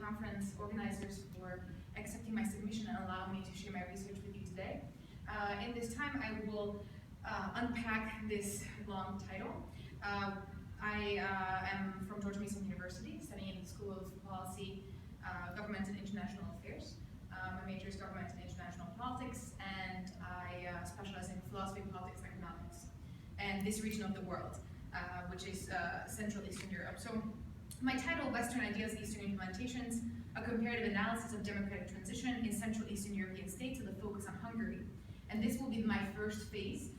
conference organizers for accepting my submission and allowing me to share my research with you today. In this time, I will unpack this long title. I am from George Mason University, studying in the School of Policy, Government and International Affairs. My major is Government and International Politics, and I specialize in philosophy, politics, economics, and this region of the world, which is Central Eastern Europe. So my title, Western Ideas, Eastern Implementations, a comparative analysis of democratic transition in Central Eastern European states with a focus on Hungary. And this will be my first phase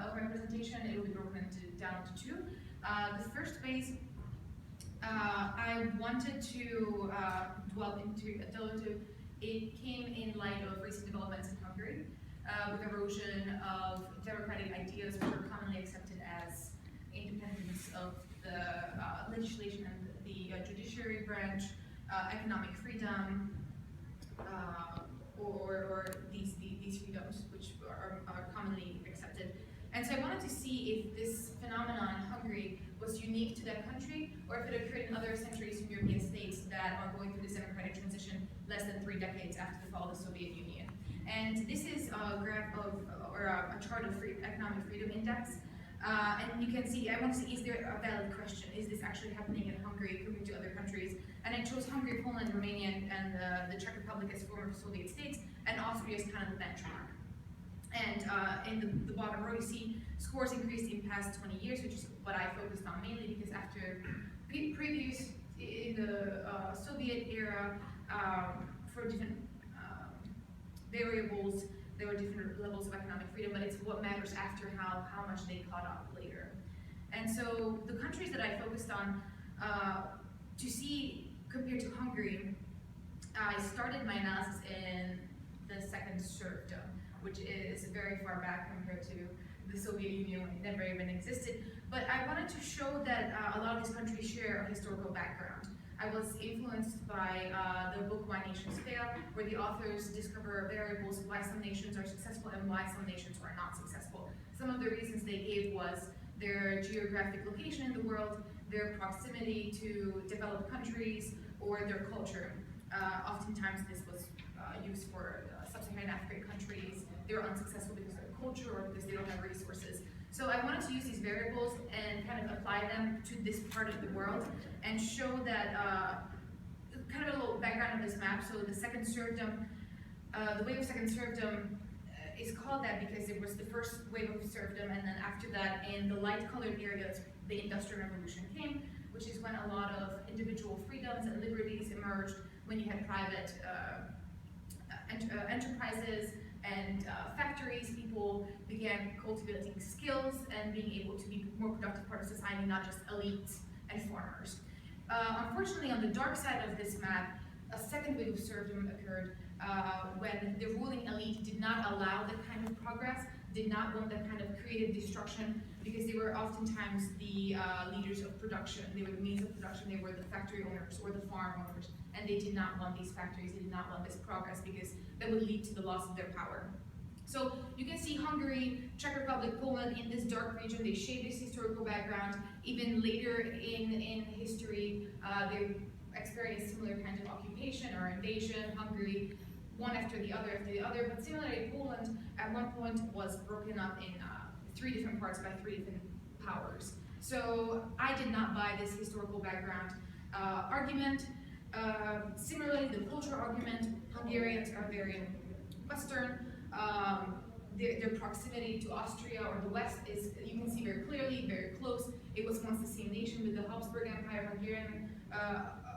of my presentation. It will be broken down to two. The first phase, I wanted to delve into, it came in light of recent developments in Hungary, with erosion of democratic ideas which are commonly accepted as independence of the legislation and the judiciary branch, economic freedom, or these freedoms which are commonly accepted. And so I wanted to see if this phenomenon in Hungary was unique to that country, or if it occurred in other Central Eastern European states that are going through this democratic transition less than 3 decades after the fall of the Soviet Union. And this is a graph of, or a chart of economic freedom index. And you can see, I want to see, is there a valid question? Is this actually happening in Hungary compared to other countries? And I chose Hungary, Poland, Romania, and the Czech Republic as former Soviet states, and Austria as kind of the benchmark. And in the bottom row, you see scores increased in past 20 years, which is what I focused on mainly because after previous, in the Soviet era, for different variables, there were different levels of economic freedom, but it's what matters after how much they caught up later. And so the countries that I focused on to see compared to Hungary, I started my analysis in the second serfdom, which is very far back compared to the Soviet Union when it never even existed. But I wanted to show that a lot of these countries share a historical background. I was influenced by the book Why Nations Fail, where the authors discover variables of why some nations are successful and why some nations are not successful. Some of the reasons they gave was their geographic location in the world, their proximity to developed countries, or their culture. Oftentimes this was used for sub-Saharan African countries. They were unsuccessful because of their culture or because they don't have resources. So I wanted to use these variables and kind of apply them to this part of the world and show that, kind of a little background of this map. So the second serfdom, the wave of second serfdom is called that because it was the first wave of serfdom, and then after that, in the light colored areas, the Industrial Revolution came, which is when a lot of individual freedoms and liberties emerged, when you had private enterprises and factories. People began cultivating skills and being able to be more productive part of society, not just elites and farmers. Unfortunately, on the dark side of this map, a second wave of serfdom occurred when the ruling elite did not allow that kind of progress, did not want that kind of creative destruction, because they were oftentimes the leaders of production. They were the means of production. They were the factory owners or the farm owners, and they did not want these factories. They did not want this progress because that would lead to the loss of their power. So you can see Hungary, Czech Republic, Poland in this dark region. They shape this historical background. Even later in history, they experienced similar kinds of occupation or invasion. Hungary, one after the other, but similarly, Poland at one point was broken up in 3 different parts by 3 different powers. So I did not buy this historical background argument. Similarly, the cultural argument, Hungarians are very Western. Their proximity to Austria or the West is, you can see very clearly, very close. It was once the same nation with the Habsburg Empire,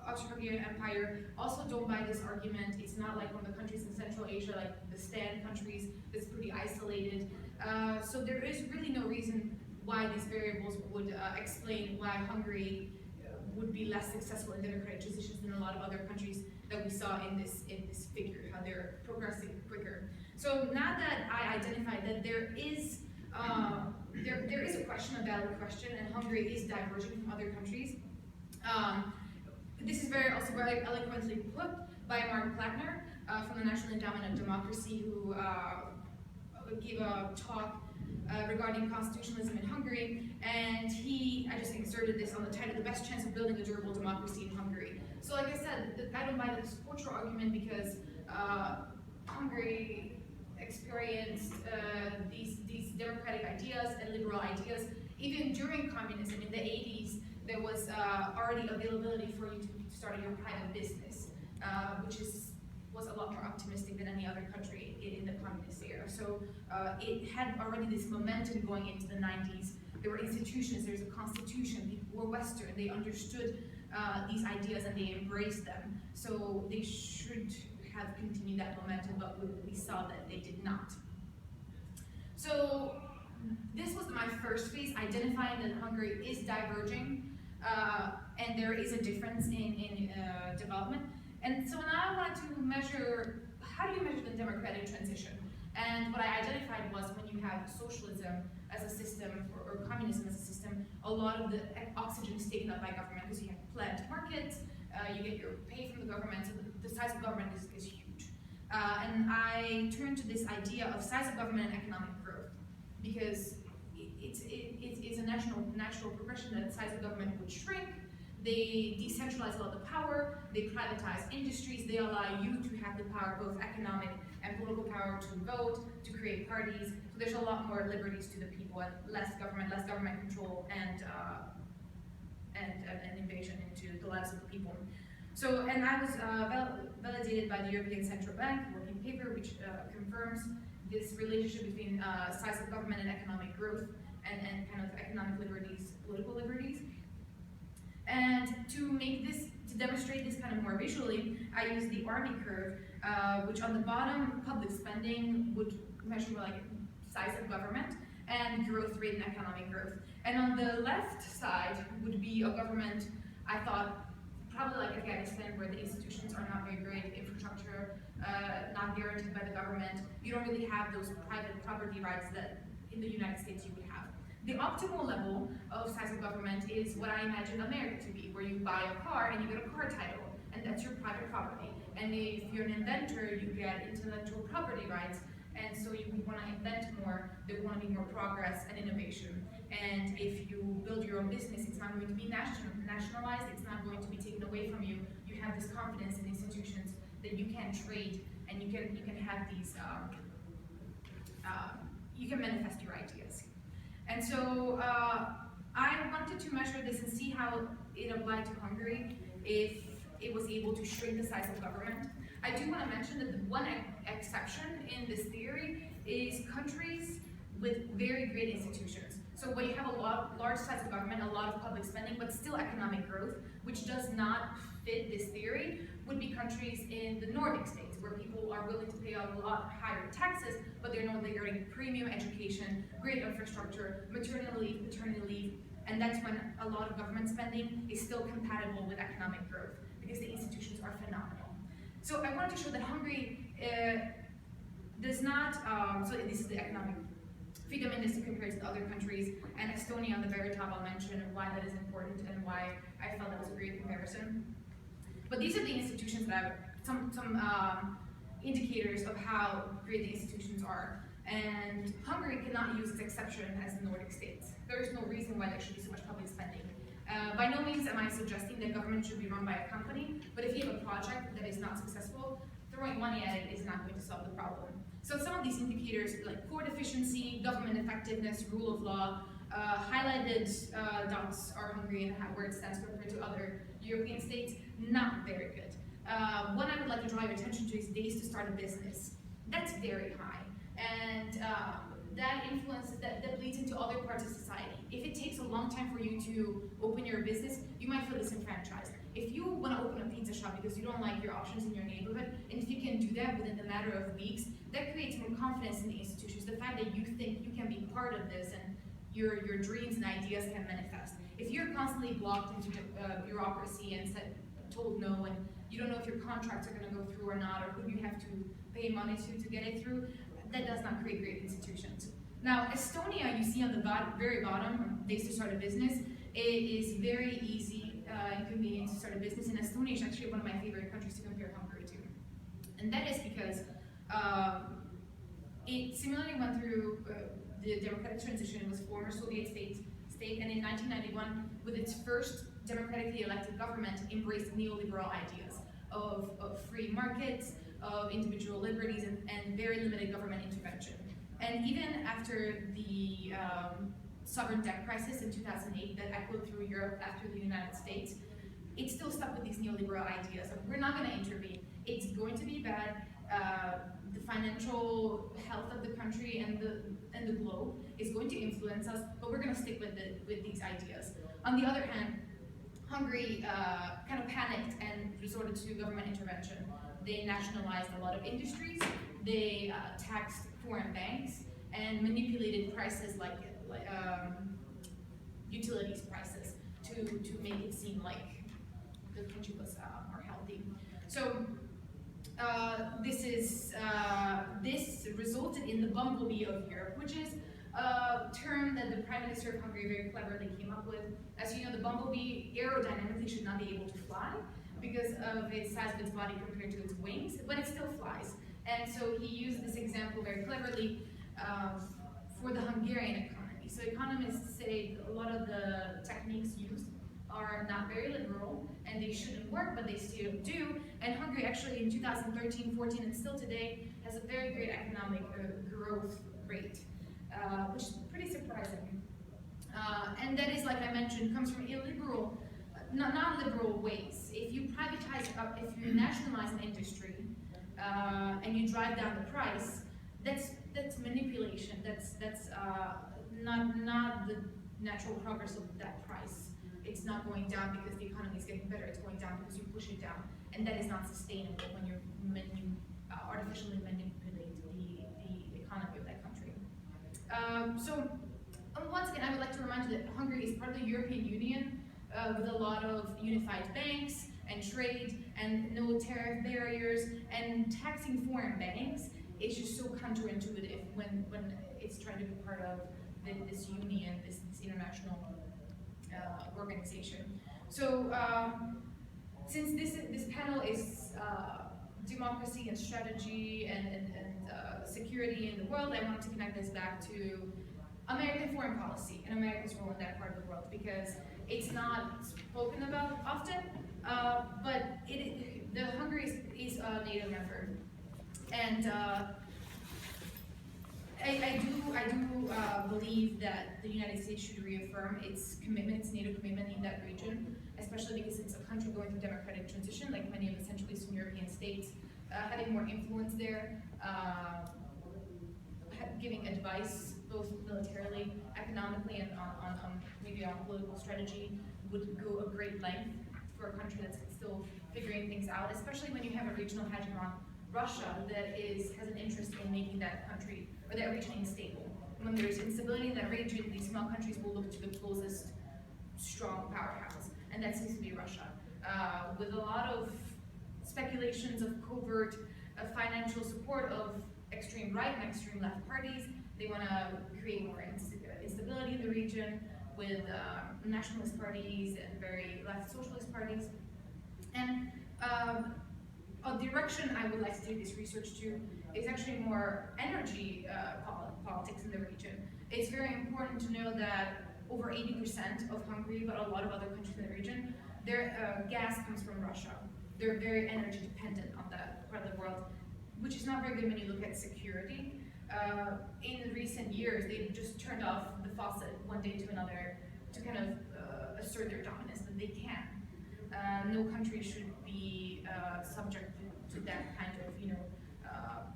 Austro-Hungarian Empire. Also don't buy this argument. It's not like one of the countries in Central Asia, like the Stan countries, that's pretty isolated. So there is really no reason why these variables would explain why Hungary would be less successful in democratic transitions than a lot of other countries that we saw in this figure, how they're progressing quicker. So now that I identified that there is a question, a valid question, and Hungary is diverging from other countries. This is also very eloquently put by Mark Plattner from the National Endowment of Democracy, who gave a talk regarding constitutionalism in Hungary, and I just inserted this on the title, "The Best Chance of Building a Durable Democracy in Hungary." So like I said, I don't buy this cultural argument because Hungary experienced these democratic ideas and liberal ideas. Even during communism in the 80s, there was already availability for you to start your private business, which was a lot more optimistic than any other country in the communist era. So it had already this momentum going into the 90s. There were institutions, there's a constitution, people were Western, they understood these ideas and they embraced them. So they should have continued that momentum, but we saw that they did not. So this was my first phase, identifying that Hungary is diverging and there is a difference in development. And so now I wanted to measure, how do you measure the democratic transition? And what I identified was when you have socialism as a system, or communism as a system, a lot of the oxygen is taken up by government because you have planned markets, you get your pay from the government, so the size of government is huge. And I turned to this idea of size of government and economic growth, because it's a natural progression that the size of government would shrink. They decentralize a lot of the power, they privatize industries, they allow you to have the power, both economic and political power, to vote, to create parties. So there's a lot more liberties to the people and less government control and invasion into the lives of the people. So, and I was validated by the European Central Bank working paper, which confirms this relationship between size of government and economic growth and kind of economic liberties, political liberties. And to demonstrate this kind of more visually, I used the army curve, which on the bottom, public spending would measure like size of government and growth rate and economic growth. And on the left side would be a government, I thought, probably like Afghanistan, where the institutions are not very great, infrastructure not guaranteed by the government. You don't really have those private property rights that in the United States you would have. The optimal level of size of government is what I imagine America to be, where you buy a car and you get a car title, and that's your private property. And if you're an inventor, you get intellectual property rights, and so you want to invent more, there want to be more progress and innovation. And if you build your own business, it's not going to be nationalized, it's not going to be taken away from you. You have this confidence in institutions that you can trade and you can have these, you can manifest your ideas. And so I wanted to measure this and see how it applied to Hungary, if it was able to shrink the size of government. I do want to mention that the one exception in this theory is countries with very great institutions. So where you have a large size of government, a lot of public spending, but still economic growth, which does not fit this theory, would be countries in the Nordic states, where people are willing to pay a lot higher taxes, but they're not getting premium education, great infrastructure, maternity leave, paternity leave, and that's when a lot of government spending is still compatible with economic growth, because the institutions are phenomenal. So I wanted to show that Hungary does not, so this is the economic freedom index compared to other countries, and Estonia on the very top, I'll mention why that is important and why I felt that was a great comparison. But these are the institutions that I've, some indicators of how great the institutions are. And Hungary cannot use its exception as the Nordic states. There is no reason why there should be so much public spending. By no means am I suggesting that government should be run by a company, but if you have a project that is not successful, throwing money at it is not going to solve the problem. So some of these indicators, like court efficiency, government effectiveness, rule of law, highlighted dots are Hungary and where it stands compared to other European states, not very good. One I would like to draw your attention to is days to start a business. That's very high, and that influences, that bleeds into other parts of society. If it takes a long time for you to open your business, you might feel disenfranchised. If you want to open a pizza shop because you don't like your options in your neighborhood, and if you can do that within the matter of weeks, that creates more confidence in the institutions. The fact that you think you can be part of this and your dreams and ideas can manifest. If you're constantly blocked into bureaucracy and told no, and you don't know if your contracts are going to go through or not, or who you have to pay money to get it through, that does not create great institutions. Now, Estonia, you see on the very bottom, days to start a business, it is very easy and convenient to start a business, and Estonia is actually one of my favorite countries to compare Hungary to. And that is because it similarly went through the democratic transition. It was former Soviet states state, and in 1991, with its first democratically elected government, embraced neoliberal ideas of free markets, of individual liberties, and very limited government intervention. And even after the sovereign debt crisis in 2008 that echoed through Europe after the United States, it still stuck with these neoliberal ideas of we're not going to intervene. It's going to be bad. The financial health of the country and the globe is going to influence us, but we're going to stick with these ideas. On the other hand, Hungary kind of panicked and resorted to government intervention. They nationalized a lot of industries. They taxed foreign banks and manipulated prices like utilities prices to make it seem like the country was more healthy. So this resulted in the bumblebee of Europe, which is a term that the Prime Minister of Hungary very cleverly came up with. As you know, the bumblebee aerodynamically should not be able to fly because of its size of its body compared to its wings, but it still flies. And so he used this example very cleverly for the Hungarian economy. So economists say a lot of the techniques used are not very liberal and they shouldn't work, but they still do. And Hungary actually in 2013, 14, and still today has a very great economic growth rate, which is pretty surprising. And that is, like I mentioned, comes from illiberal, non-liberal ways. If you privatize, if you nationalize an industry and you drive down the price, that's manipulation. That's not the natural progress of that price. It's not going down because the economy is getting better. It's going down because you push it down, and that is not sustainable when you artificially manipulate the economy of that country. So once again, I would like to remind you that Hungary is part of the European Union with a lot of unified banks and trade and no tariff barriers, and taxing foreign banks is just so counterintuitive when it's trying to be part of this union, this international organization. So since this panel is democracy and strategy and security in the world, I want to connect this back to American foreign policy and America's role in that part of the world, because it's not spoken about often, but the Hungary is a NATO member, and I do believe that the United States should reaffirm its commitment, its NATO commitment in that region, especially because it's a country going through democratic transition, like many of the Central Eastern European states, having more influence there, giving advice both militarily, economically, and maybe on political strategy would go a great length for a country that's still figuring things out, especially when you have a regional hegemon, Russia, that has an interest in making that country or that region unstable. When there's instability in that region, these small countries will look to the closest strong powerhouse, and that seems to be Russia. With a lot of speculations of covert financial support of extreme right and extreme left parties, they want to create more instability in the region with nationalist parties and very left socialist parties. And a direction I would like to take this research to is actually more energy politics in the region. It's very important to know that over 80% of Hungary, but a lot of other countries in the region, their gas comes from Russia. They're very energy dependent on that part of the world, which is not very good when you look at security. In recent years, they've just turned off the faucet one day to another to kind of assert their dominance, but they can. No country should be subject to that kind of,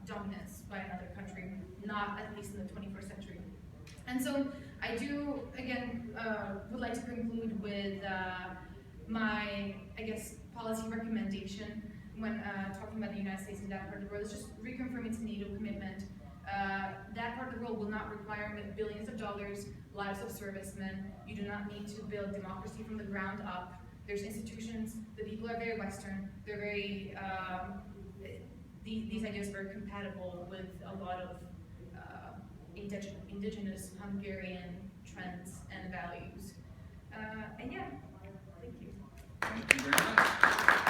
dominance by another country, not at least in the 21st century. And so I do, again, would like to conclude with my, policy recommendation when talking about the United States and that part of the world is just reconfirm its NATO commitment. That part of the world will not require billions of dollars, lives of servicemen. You do not need to build democracy from the ground up. There's institutions, the people are very Western, they're very, these ideas are very compatible with a lot of indigenous Hungarian trends and values. And yeah, thank you. Thank you very much.